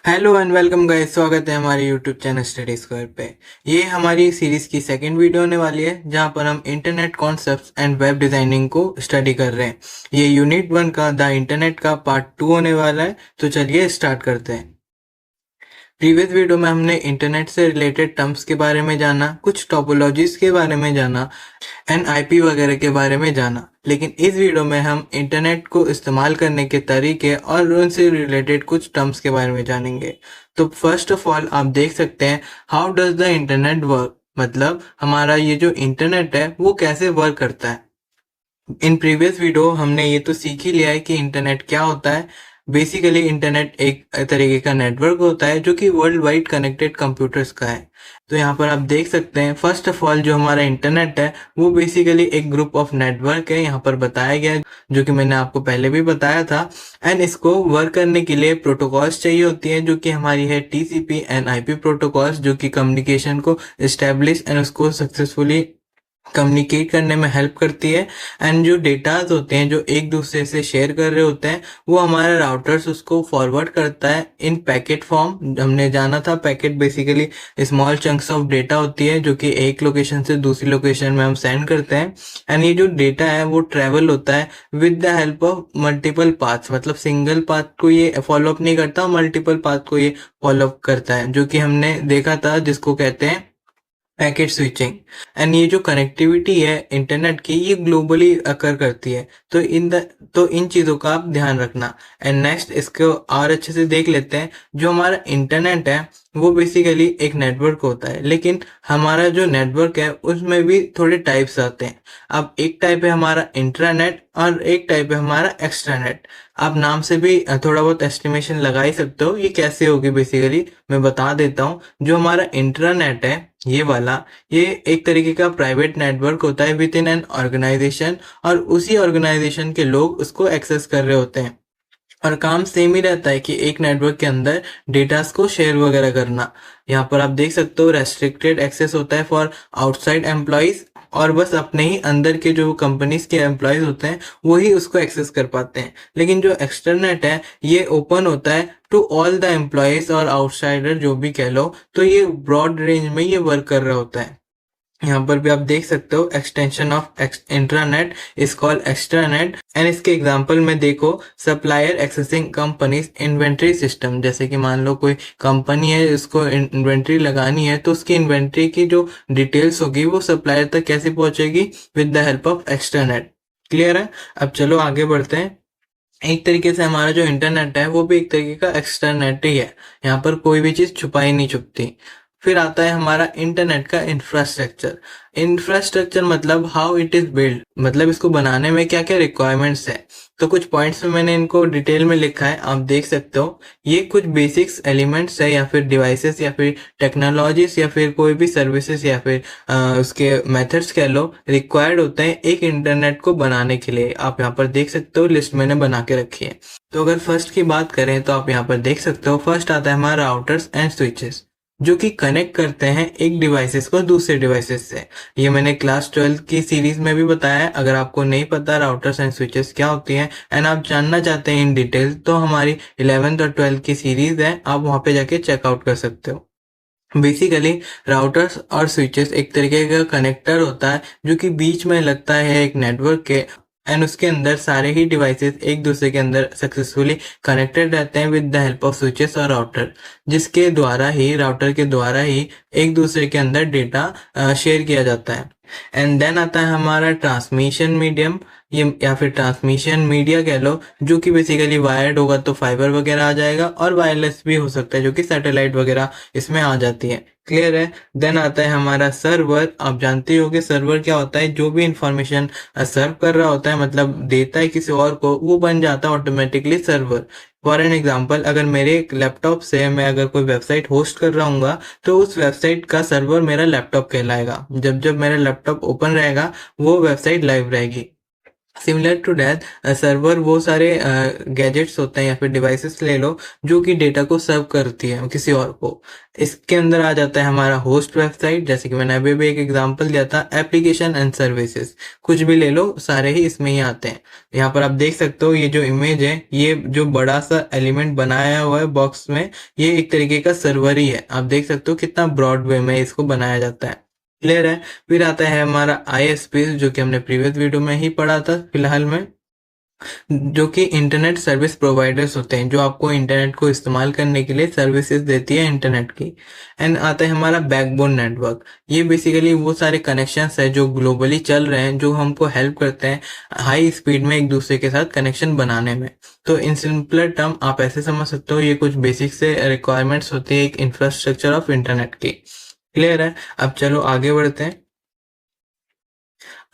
Hello and welcome guys, स्वागत है हमारे यूट्यूब चैनल स्टडी स्क्वायर पे। ये हमारी सीरीज की सेकंड वीडियो होने वाली है जहां पर हम internet concepts and web designing को स्टडी कर रहे हैं। ये यूनिट 1 का द इंटरनेट का पार्ट 2 होने वाला है, तो चलिए स्टार्ट करते हैं। प्रीवियस वीडियो में हमने इंटरनेट से रिलेटेड टर्म्स के बारे में जाना, कुछ टोपोलॉजीज के बारे में जाना, एनआईपी वगैरह के बारे में जाना। लेकिन इस वीडियो में हम इंटरनेट को इस्तेमाल करने के तरीके और उनसे रिलेटेड कुछ टर्म्स के बारे में जानेंगे। तो फर्स्ट ऑफ ऑल आप देख सकते हैं how does the internet work, मतलब हमारा ये जो इंटरनेट है वो कैसे वर्क करता है। इन प्रीवियस वीडियो हमने ये तो सीख ही लिया है कि इंटरनेट क्या होता है। बेसिकली इंटरनेट एक तरीके का नेटवर्क होता है जो कि वर्ल्ड वाइड कनेक्टेड कंप्यूटर्स का है। तो यहाँ पर आप देख सकते हैं फर्स्ट ऑफ ऑल जो हमारा इंटरनेट है वो बेसिकली एक ग्रुप ऑफ नेटवर्क है, यहाँ पर बताया गया है, जो कि मैंने आपको पहले भी बताया था। एंड इसको वर्क करने के लिए प्रोटोकॉल्स चाहिए होती है, जो कि हमारी है टीसीपी एंड आईपी प्रोटोकॉल्स, जो कि कम्युनिकेशन को इस्टेब्लिश एंड उसको सक्सेसफुली कम्युनिकेट करने में हेल्प करती है। एंड जो डेटाज होते हैं जो एक दूसरे से शेयर कर रहे होते हैं वो हमारा राउटर्स उसको फॉरवर्ड करता है इन पैकेट फॉर्म। हमने जाना था packet basically small chunks of data होती है जो कि एक लोकेशन से दूसरी लोकेशन में हम सेंड करते हैं। एंड ये जो डेटा है वो ट्रेवल होता है with the help of multiple paths, मतलब सिंगल पाथ को ये फॉलो अप नहीं करता, मल्टीपल पाथ को ये फॉलो अप करता है, जो कि हमने देखा था जिसको कहते हैं पैकेट स्विचिंग। एंड ये जो कनेक्टिविटी है इंटरनेट की ये ग्लोबली अकर करती है। तो इन चीज़ों का आप ध्यान रखना। एंड नेक्स्ट इसको और अच्छे से देख लेते हैं। जो हमारा इंटरनेट है वो बेसिकली एक नेटवर्क होता है, लेकिन हमारा जो नेटवर्क है उसमें भी थोड़े टाइप्स आते हैं। अब एक टाइप है हमारा इंट्रानेट और एक टाइप है हमारा एक्सट्रानेट। आप नाम से भी थोड़ा बहुत एस्टिमेशन लगा ही सकते हो ये कैसे होगी। बेसिकली मैं बता देता हूँ। जो हमारा इंट्रानेट है ये वाला, ये एक तरीके का प्राइवेट नेटवर्क होता है विद इन एन ऑर्गेनाइजेशन, और उसी ऑर्गेनाइजेशन के लोग उसको एक्सेस कर रहे होते हैं। और काम सेम ही रहता है कि एक नेटवर्क के अंदर डेटास को शेयर वगैरह करना। यहाँ पर आप देख सकते हो रेस्ट्रिक्टेड एक्सेस होता है फॉर आउटसाइड एम्प्लॉयज, और बस अपने ही अंदर के जो कंपनीज के एम्प्लॉयज होते हैं वही उसको एक्सेस कर पाते हैं। लेकिन जो एक्सटर्नेट है ये ओपन होता है टू ऑल द एम्प्लॉयज और आउटसाइडर जो भी कह लो, तो ये ब्रॉड रेंज में ये वर्क कर रहा होता है। यहाँ पर भी आप देख सकते हो extension of intranet is called extranet. And इसके एग्जांपल में देखो supplier accessing company's inventory system, जैसे कि मान लो कोई कंपनी है उसको इन्वेंट्री लगानी है तो उसकी इन्वेंट्री की जो डिटेल्स होगी वो सप्लायर तक कैसे पहुंचेगी, with the help of extranet. Clear है। अब चलो आगे बढ़ते हैं। एक तरीके से हमारा जो इंटरनेट है वो भी एक तरीके का एक्सटर्नेट ही है, यहाँ पर कोई भी चीज छुपाई नहीं छुपती। फिर आता है हमारा इंटरनेट का इंफ्रास्ट्रक्चर। इंफ्रास्ट्रक्चर मतलब हाउ इट इज बिल्ड, मतलब इसको बनाने में क्या क्या रिक्वायरमेंट्स है। तो कुछ पॉइंट्स में मैंने इनको डिटेल में लिखा है, आप देख सकते हो। ये कुछ बेसिक्स एलिमेंट्स है या फिर डिवाइसेस या फिर टेक्नोलॉजीज या फिर कोई भी सर्विसेज या फिर उसके मेथड्स कह लो रिक्वायर्ड होते हैं एक इंटरनेट को बनाने के लिए। आप यहाँ पर देख सकते हो लिस्ट मैंने बना के रखी है। तो अगर फर्स्ट की बात करें तो आप यहाँ पर देख सकते हो फर्स्ट आता है हमारा राउटर्स एंड स्विचेस, जो कि कनेक्ट करते हैं एक डिवाइसेस को दूसरे डिवाइसेस से। ये मैंने क्लास 12 की सीरीज में भी बताया है। अगर आपको नहीं पता राउटर्स एंड स्विचेस क्या होती हैं एंड आप जानना चाहते हैं इन डिटेल, तो हमारी 11th और 12th की सीरीज है, आप वहां पे जाके चेकआउट कर सकते हो। बेसिकली राउटर्स और स्विचेस एक तरीके का कनेक्टर होता है जो कि बीच में लगता है एक नेटवर्क के, एंड उसके अंदर सारे ही डिवाइसेस एक दूसरे के अंदर सक्सेसफुली कनेक्टेड रहते हैं with the help of switches और राउटर, जिसके द्वारा ही राउटर के द्वारा ही एक दूसरे के अंदर डेटा शेयर किया जाता है। एंड देन आता है हमारा ट्रांसमिशन मीडियम, ये या फिर ट्रांसमिशन मीडिया कह लो, जो कि बेसिकली वायर्ड होगा तो फाइबर वगैरह आ जाएगा, और वायरलेस भी हो सकता है जो कि सैटेलाइट वगैरह इसमें आ जाती है। क्लियर है। देन आता है हमारा सर्वर। आप जानते होंगे सर्वर क्या होता है, जो भी इंफॉर्मेशन सर्व कर रहा होता है, मतलब देता है किसी और को, वो बन जाता है automatically server. For an example, अगर मेरे एक लैपटॉप से मैं अगर कोई वेबसाइट होस्ट कर रहा हूँ तो उस वेबसाइट का सर्वर मेरा लैपटॉप कहलाएगा। जब जब मेरा लैपटॉप ओपन रहेगा वो वेबसाइट लाइव रहेगी। सिमिलर टू दैट सर्वर वो सारे गैजेट्स होते हैं या फिर डिवाइसेस ले लो जो कि डेटा को सर्व करती है किसी और को। इसके अंदर आ जाता है हमारा होस्ट वेबसाइट, जैसे कि मैंने अभी भी एक एग्जांपल दिया था, एप्लीकेशन एंड सर्विसेज, कुछ भी ले लो सारे ही इसमें ही आते हैं। यहाँ पर आप देख सकते हो ये जो इमेज है, ये जो बड़ा सा एलिमेंट बनाया हुआ है बॉक्स में, ये एक तरीके का सर्वर ही है। आप देख सकते हो कितना ब्रॉड वे में इसको बनाया जाता है। क्लियर है। फिर आता है हमारा आईएसपी, जो कि हमने प्रीवियस वीडियो में ही पढ़ा था फिलहाल में, जो कि इंटरनेट सर्विस प्रोवाइडर्स होते हैं, जो आपको इंटरनेट को इस्तेमाल करने के लिए सर्विसेज देती है इंटरनेट की। एंड आता है हमारा बैकबोन नेटवर्क। ये बेसिकली वो सारे कनेक्शंस है जो ग्लोबली चल रहे हैं, जो हमको हेल्प करते हैं हाई स्पीड में एक दूसरे के साथ कनेक्शन बनाने में। तो इन सिंपलर टर्म आप ऐसे समझ सकते हो, ये कुछ बेसिक से रिक्वायरमेंट्स होती है एक इंफ्रास्ट्रक्चर ऑफ इंटरनेट की। क्लियर है। अब चलो आगे बढ़ते हैं।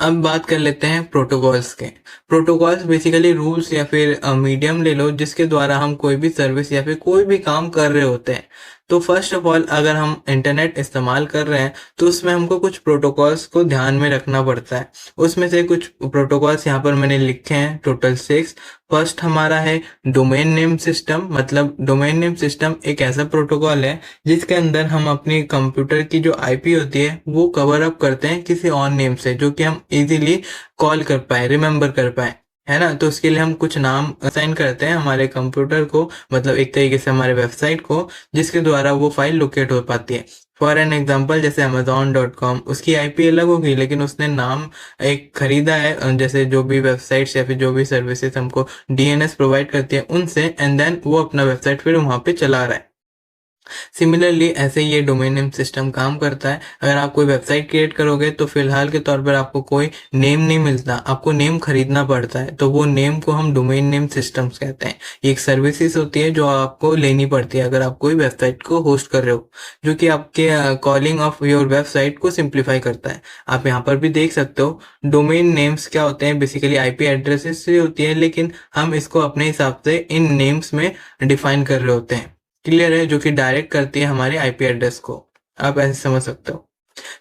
अब बात कर लेते हैं प्रोटोकॉल्स के। प्रोटोकॉल्स बेसिकली रूल्स या फिर मीडियम ले लो जिसके द्वारा हम कोई भी सर्विस या फिर कोई भी काम कर रहे होते हैं। तो फर्स्ट ऑफ ऑल, अगर हम इंटरनेट इस्तेमाल कर रहे हैं तो उसमें हमको कुछ प्रोटोकॉल्स को ध्यान में रखना पड़ता है। उसमें से कुछ प्रोटोकॉल्स यहाँ पर मैंने लिखे हैं, टोटल 6। फर्स्ट हमारा है डोमेन नेम सिस्टम। मतलब डोमेन नेम सिस्टम एक ऐसा प्रोटोकॉल है जिसके अंदर हम अपनी कंप्यूटर की जो आईपी होती है वो कवर अप करते हैं किसी और नेम से, जो कि हम इजीली कॉल कर पाए, रिमेम्बर कर पाए, है ना। तो उसके लिए हम कुछ नाम असाइन करते हैं हमारे कंप्यूटर को, मतलब एक तरीके से हमारे वेबसाइट को, जिसके द्वारा वो फाइल लोकेट हो पाती है। फॉर एन एग्जाम्पल, जैसे amazon.com, उसकी आईपी अलग होगी लेकिन उसने नाम एक खरीदा है, जैसे जो भी वेबसाइट्स या फिर जो भी सर्विसेज हमको डीएनएस प्रोवाइड करती है उनसे, एंड देन वो अपना वेबसाइट फिर वहां पे चला रहा है। सिमिलरली ऐसे ये डोमेन नेम सिस्टम काम करता है। अगर आप कोई वेबसाइट क्रिएट करोगे तो फिलहाल के तौर पर आपको कोई नेम नहीं मिलता, आपको नेम खरीदना पड़ता है। तो वो नेम को हम डोमेन नेम सिस्टम्स कहते हैं। ये एक सर्विसेज होती है जो आपको लेनी पड़ती है अगर आप कोई वेबसाइट को होस्ट कर रहे हो, जो कि आपके कॉलिंग ऑफ योर वेबसाइट को सिंप्लीफाई करता है। आप यहाँ पर भी देख सकते हो डोमेन नेम्स क्या होते हैं, बेसिकली आईपी एड्रेसेस से होती है, लेकिन हम इसको अपने हिसाब से इन नेम्स में डिफाइन कर रहे होते हैं। क्लियर है। जो कि डायरेक्ट करती है हमारे आईपी एड्रेस को, आप ऐसे समझ सकते हो।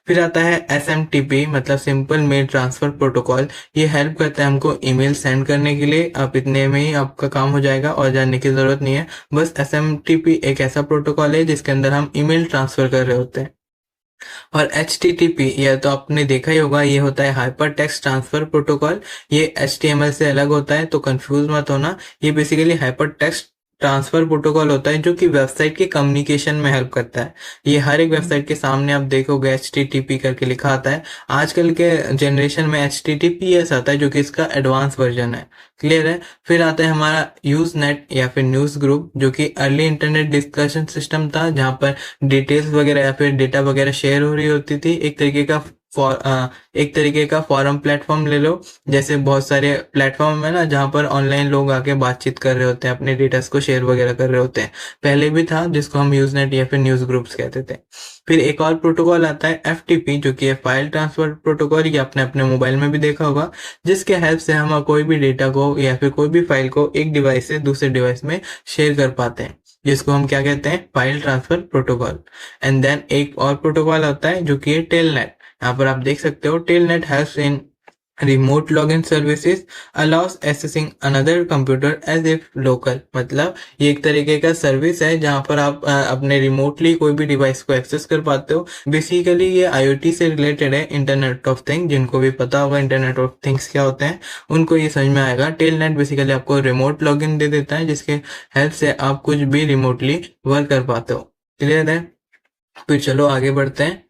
फिर आता है SMTP, मतलब सिंपल मेल ट्रांसफर प्रोटोकॉल। ये हेल्प करता है हमको ईमेल सेंड करने के लिए। आप इतने में ही आपका काम हो जाएगा और जानने की जरूरत नहीं है। बस SMTP एक ऐसा प्रोटोकॉल है जिसके अंदर हम ईमेल ट्रांसफर कर रहे होते हैं। और HTTP, यह तो आपने देखा ही होगा, ये होता है हाइपर टेक्स्ट ट्रांसफर प्रोटोकॉल। ये HTML से अलग होता है, तो कंफ्यूज मत होना। ये basically hyper text transfer protocol होता है जो कि वेबसाइट के कम्युनिकेशन में हेल्प करता है। ये हर एक वेबसाइट के सामने आप देखोगे HTTP करके लिखा आता है। आजकल के जनरेशन में HTTPS आता है जो कि इसका एडवांस वर्जन है। क्लियर है। फिर आता है हमारा यूज नेट या फिर न्यूज ग्रुप, जो कि अर्ली इंटरनेट डिस्कशन सिस्टम था जहां पर डिटेल्स वगैरह या फिर डेटा वगैरह शेयर हो रही होती थी। एक तरीके का फॉरम प्लेटफॉर्म ले लो। जैसे बहुत सारे प्लेटफॉर्म है ना जहाँ पर ऑनलाइन लोग आके बातचीत कर रहे होते हैं, अपने डेटास को शेयर वगैरह कर रहे होते हैं। पहले भी था जिसको हम यूजनेट या फिर न्यूज ग्रुप्स कहते थे। फिर एक और प्रोटोकॉल आता है FTP, जो कि है फाइल ट्रांसफर प्रोटोकॉल। ये आपने अपने मोबाइल में भी देखा होगा, जिसके हेल्प से हम कोई भी डेटा को या फिर कोई भी फाइल को एक डिवाइस से दूसरे डिवाइस में शेयर कर पाते हैं, जिसको हम क्या कहते हैं, file transfer protocol. And then एक और प्रोटोकॉल होता है जो कि है टेलनेट। यहाँ पर आप देख सकते हो telnet helps in remote login services, allows accessing another computer as if local. मतलब ये एक तरीके का सर्विस है जहां पर आप अपने रिमोटली कोई भी डिवाइस को एक्सेस कर पाते हो। बेसिकली ये IoT से रिलेटेड है, इंटरनेट ऑफ थिंग। जिनको भी पता होगा इंटरनेट ऑफ थिंग्स क्या होते हैं उनको ये समझ में आएगा। टेलनेट बेसिकली आपको रिमोट लॉगिन दे देता है, जिसके हेल्प से आप कुछ भी रिमोटली वर्क कर पाते हो। क्लियर है। फिर चलो आगे बढ़ते हैं।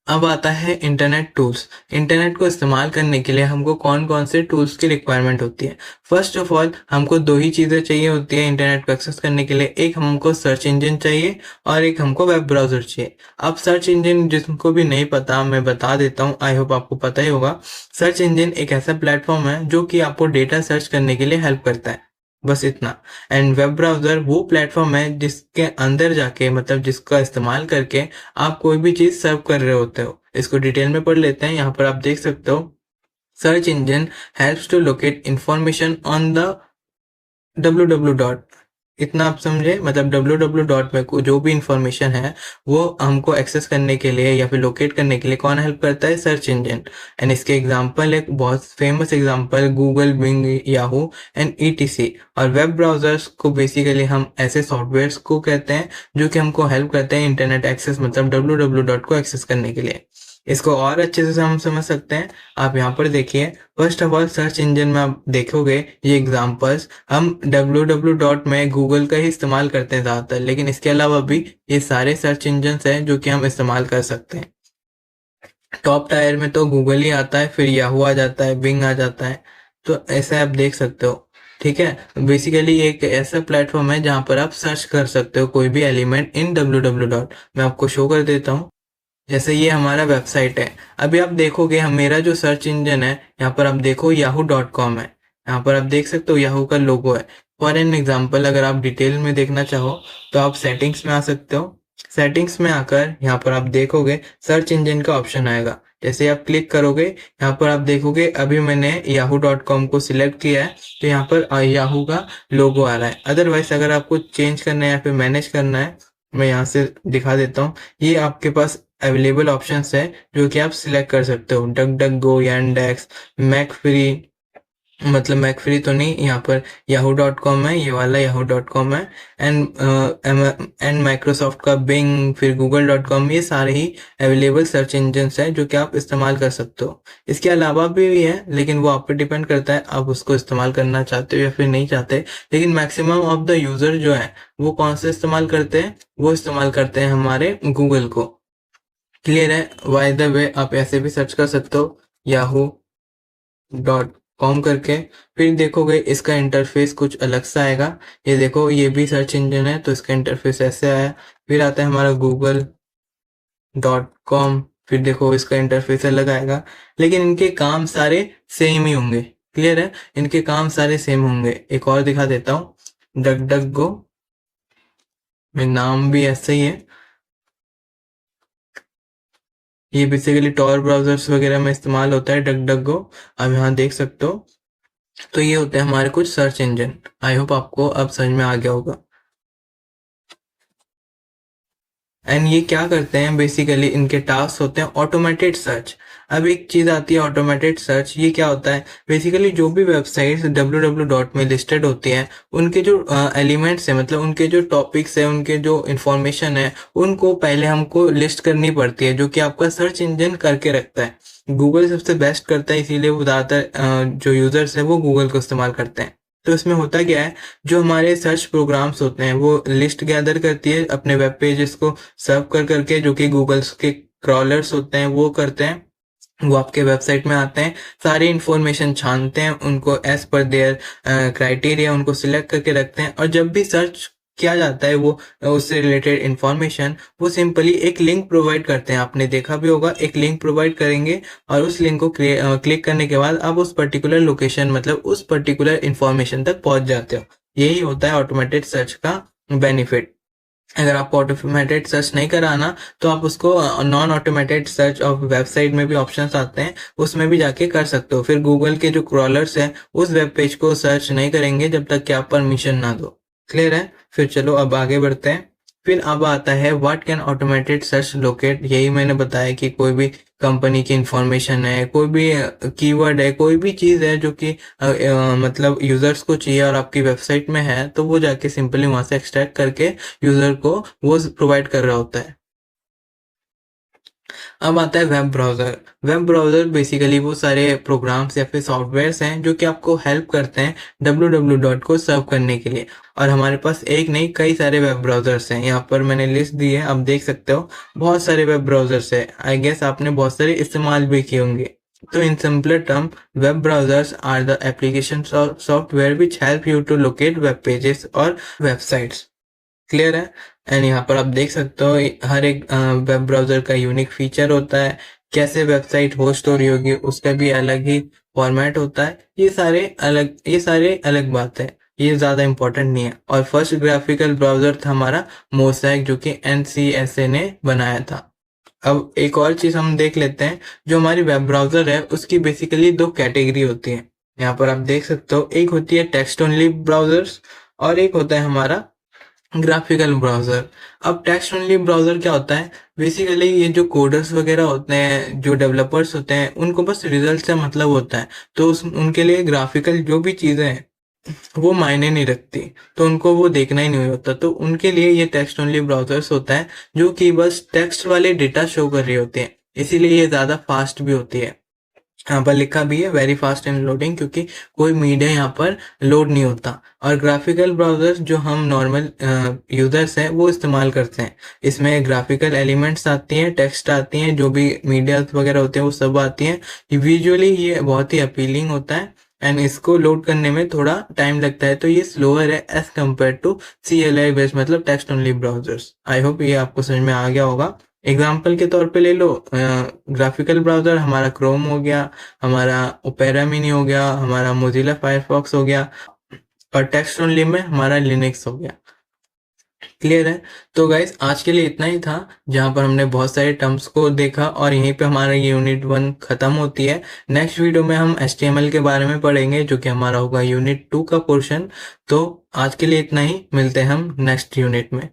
अब आता है इंटरनेट टूल्स। इंटरनेट को इस्तेमाल करने के लिए हमको कौन कौन से टूल्स की रिक्वायरमेंट होती है। फर्स्ट ऑफ ऑल, हमको दो ही चीजें चाहिए होती है इंटरनेट को एक्सेस करने के लिए। एक हमको सर्च इंजन चाहिए और एक हमको वेब ब्राउजर चाहिए। अब सर्च इंजन जिसको भी नहीं पता मैं बता देता हूँ, आई होप आपको पता ही होगा। सर्च इंजन एक ऐसा प्लेटफॉर्म है जो कि आपको डेटा सर्च करने के लिए हेल्प करता है, बस इतना। एंड वेब ब्राउजर वो प्लेटफॉर्म है जिसके अंदर जाके, मतलब जिसका इस्तेमाल करके आप कोई भी चीज सर्व कर रहे होते हो। इसको डिटेल में पढ़ लेते हैं। यहाँ पर आप देख सकते हो, search engine helps to locate information on the www इतना आप समझे, मतलब www में जो भी इंफॉर्मेशन है वो हमको एक्सेस करने के लिए या फिर लोकेट करने के लिए कौन हेल्प करता है? Search engine. एंड इसके एग्जांपल, एक बहुत famous example, Google, Bing, Yahoo and ETC. और वेब ब्राउजर्स को बेसिकली हम ऐसे सॉफ्टवेयर्स को कहते हैं जो कि हमको हेल्प करते हैं इंटरनेट एक्सेस, मतलब www को एक्सेस करने के लिए। इसको और अच्छे से हम समझ सकते हैं, आप यहाँ पर देखिए। First of all, search engine में आप देखोगे ये एग्जांपल्स, हम www में गूगल का ही इस्तेमाल करते हैं ज़्यादातर, लेकिन इसके अलावा भी ये सारे सर्च इंजन हैं जो कि हम इस्तेमाल कर सकते हैं। टॉप टायर में तो गूगल ही आता है, फिर याहू आ जाता है, बिंग आ जाता है, तो ऐसे आप देख सकते हो। ठीक है, बेसिकली एक ऐसा प्लेटफॉर्म है जहां पर आप सर्च कर सकते हो कोई भी एलिमेंट इन www। मैं आपको शो कर देता हूँ। जैसे ये हमारा वेबसाइट है, अभी आप देखोगे हम, मेरा जो सर्च इंजन है यहाँ पर आप देखो yahoo.com है। यहाँ पर आप देख सकते हो याहू का लोगो है। फॉर एन एग्जांपल, अगर आप डिटेल में देखना चाहो तो आप सेटिंग्स में आ सकते हो। सेटिंग्स में आकर यहाँ पर आप देखोगे सर्च इंजन का ऑप्शन आएगा। जैसे आप क्लिक करोगे यहाँ पर आप देखोगे, अभी मैंने yahoo.com को सिलेक्ट किया है तो यहाँ पर याहू का लोगो आ रहा है। अदरवाइज अगर आपको चेंज करना है या फिर मैनेज करना है, मैं यहाँ से दिखा देता हूँ। ये आपके पास अवेलेबल ऑप्शंस है जो कि आप सिलेक्ट कर सकते हो। डक डक गो, यांडेक्स, मैक फ्री, मतलब मैक फ्री तो नहीं, यहाँ पर yahoo.com है, ये वाला yahoo.com है। एंड माइक्रोसॉफ्ट का बिंग, फिर google.com, ये सारे ही अवेलेबल सर्च इंजन हैं जो कि आप इस्तेमाल कर सकते हो। इसके अलावा भी है, लेकिन वो आप पे डिपेंड करता है आप उसको इस्तेमाल करना चाहते हो या फिर नहीं चाहते। लेकिन मैक्सिमम ऑफ द यूजर जो है वो कौन से इस्तेमाल करते हैं? वो इस्तेमाल करते हैं हमारे गूगल को। क्लियर है? बाय द वे, आप ऐसे भी सर्च कर सकते हो yahoo.com करके, फिर देखोगे इसका इंटरफेस कुछ अलग सा आएगा। ये देखो, ये भी सर्च इंजन है तो इसका इंटरफेस ऐसे आया। फिर आता है हमारा google.com, फिर देखो इसका इंटरफेस अलग आएगा, लेकिन इनके काम सारे सेम ही होंगे। क्लियर है? इनके काम सारे सेम होंगे। एक और दिखा देता हूँ, डक डक गो, में नाम भी ऐसा ही है। ये बेसिकली टॉर ब्राउजर्स वगैरह में इस्तेमाल होता है, डक डक गो। अब यहाँ देख सकते हो, तो ये होते हैं हमारे कुछ सर्च इंजन। आई होप आपको अब समझ में आ गया होगा। एंड ये क्या करते हैं, बेसिकली इनके टास्क होते हैं ऑटोमेटेड सर्च। अब एक चीज आती है ऑटोमेटेड सर्च, ये क्या होता है? बेसिकली जो भी वेबसाइट्स www में लिस्टेड होती हैं, उनके जो एलिमेंट्स है, मतलब उनके जो टॉपिक्स है, उनके जो इंफॉर्मेशन है, उनको पहले हमको लिस्ट करनी पड़ती है, जो कि आपका सर्च इंजन करके रखता है। गूगल सबसे बेस्ट करता है, इसीलिए वो ज़्यादातर जो यूजर्स है वो गूगल को इस्तेमाल करते हैं। तो इसमें होता क्या है, जो हमारे सर्च प्रोग्राम्स होते हैं वो लिस्ट गैदर करती है अपने वेब पेजेस को सर्व कर करके, जो कि गूगल्स के क्रॉलर्स होते हैं वो करते हैं। वो आपके वेबसाइट में आते हैं, सारी इंफॉर्मेशन छानते हैं, उनको एज पर देयर क्राइटेरिया उनको सिलेक्ट करके रखते हैं। और जब भी सर्च किया जाता है वो उससे रिलेटेड इंफॉर्मेशन, वो सिंपली एक लिंक प्रोवाइड करते हैं। आपने देखा भी होगा, एक लिंक प्रोवाइड करेंगे और उस लिंक को क्लिक करने के बाद आप उस पर्टिकुलर लोकेशन, मतलब उस पर्टिकुलर इंफॉर्मेशन तक पहुंच जाते हो। यही होता है ऑटोमेटेड सर्च का बेनिफिट। अगर आपको ऑटोमेटेड सर्च नहीं कराना तो आप उसको non automated search of website में भी ऑप्शंस आते हैं, उसमें भी जाके कर सकते हो। फिर गूगल के जो क्रॉलर्स हैं उस वेब पेज को सर्च नहीं करेंगे जब तक कि आप परमिशन ना दो। क्लियर है? फिर चलो अब आगे बढ़ते हैं। फिर अब आता है what can automated search locate. यही मैंने बताया कि कोई भी कंपनी की इंफॉर्मेशन है, कोई भी कीवर्ड है, कोई भी चीज है जो कि मतलब यूजर्स को चाहिए और आपकी वेबसाइट में है, तो वो जाके सिंपली वहां से एक्सट्रैक्ट करके यूजर को वो प्रोवाइड कर रहा होता है। अब आता है web browser. Web browser basically वो सारे प्रोग्राम्स या फिर सॉफ्टवेयर्स हैं जो कि आपको हेल्प करते हैं www को सर्व करने के लिए। और हमारे पास एक नहीं, कई सारे वेब ब्राउजर्स हैं। यहाँ पर मैंने लिस्ट दी है, आप देख सकते हो बहुत सारे वेब ब्राउजर्स है। आई गेस आपने बहुत सारे इस्तेमाल भी किए होंगे। तो in simpler term, web browsers are the application software which help you to locate web pages और वेबसाइट्स। क्लियर है? एंड यहाँ पर आप देख सकते हो हर एक वेब ब्राउजर का यूनिक फीचर होता है। कैसे वेबसाइट होस्ट हो रही होगी उसका भी अलग ही फॉर्मेट होता है। ये सारे अलग बात है, ये ज्यादा इंपॉर्टेंट नहीं है। और फर्स्ट ग्राफिकल ब्राउजर था हमारा मोज़ेक, जो कि NCSA ने बनाया था। अब एक और चीज हम देख लेते हैं, जो हमारी वेब ब्राउजर है उसकी बेसिकली दो कैटेगरी होती है। यहाँ पर आप देख सकते हो, एक होती है टेक्स्ट ओनली ब्राउजर्स और एक होता है हमारा ग्राफिकल ब्राउजर। अब टेक्स्ट ओनली ब्राउजर क्या होता है? बेसिकली ये जो कोडर्स वगैरह होते हैं, जो डेवलपर्स होते हैं, उनको बस रिजल्ट से मतलब होता है। तो उनके लिए ग्राफिकल जो भी चीजें हैं वो मायने नहीं रखती, तो उनको वो देखना ही नहीं होता। तो उनके लिए ये टेक्स्ट ओनली ब्राउजर्स होता है, जो कि बस टेक्स्ट वाले डेटा शो कर रही होती है। इसीलिए ये ज्यादा फास्ट भी होती है। यहाँ पर लिखा भी है वेरी फास्ट इन लोडिंग, क्योंकि कोई मीडिया यहाँ पर लोड नहीं होता। और ग्राफिकल ब्राउजर्स जो हम नॉर्मल यूजर्स हैं वो इस्तेमाल करते हैं, इसमें ग्राफिकल एलिमेंट्स आती हैं, टेक्स्ट आती हैं, जो भी मीडिया वगैरह होते हैं वो सब आती हैं। विजुअली ये बहुत ही अपीलिंग होता है एंड इसको लोड करने में थोड़ा टाइम लगता है, तो ये स्लोअर है as compare to CLI based मतलब text only browsers. I hope ये आपको समझ में आ गया होगा। एग्जाम्पल के तौर पे ले लो, ग्राफिकल ब्राउजर हमारा क्रोम हो गया, हमारा ओपेरा मिनी हो गया, हमारा मोजिला फायरफॉक्स हो गया, और टेक्स्ट ओनली में हमारा लिनक्स हो गया। क्लियर है? तो गाइस आज के लिए इतना ही था, जहां पर हमने बहुत सारे टर्म्स को देखा, और यहीं पे हमारा यूनिट 1 खत्म होती है। नेक्स्ट वीडियो में हम HTML के बारे में पढ़ेंगे, जो कि हमारा होगा यूनिट 2 का पोर्शन। तो आज के लिए इतना ही, मिलते हैं हम नेक्स्ट यूनिट में।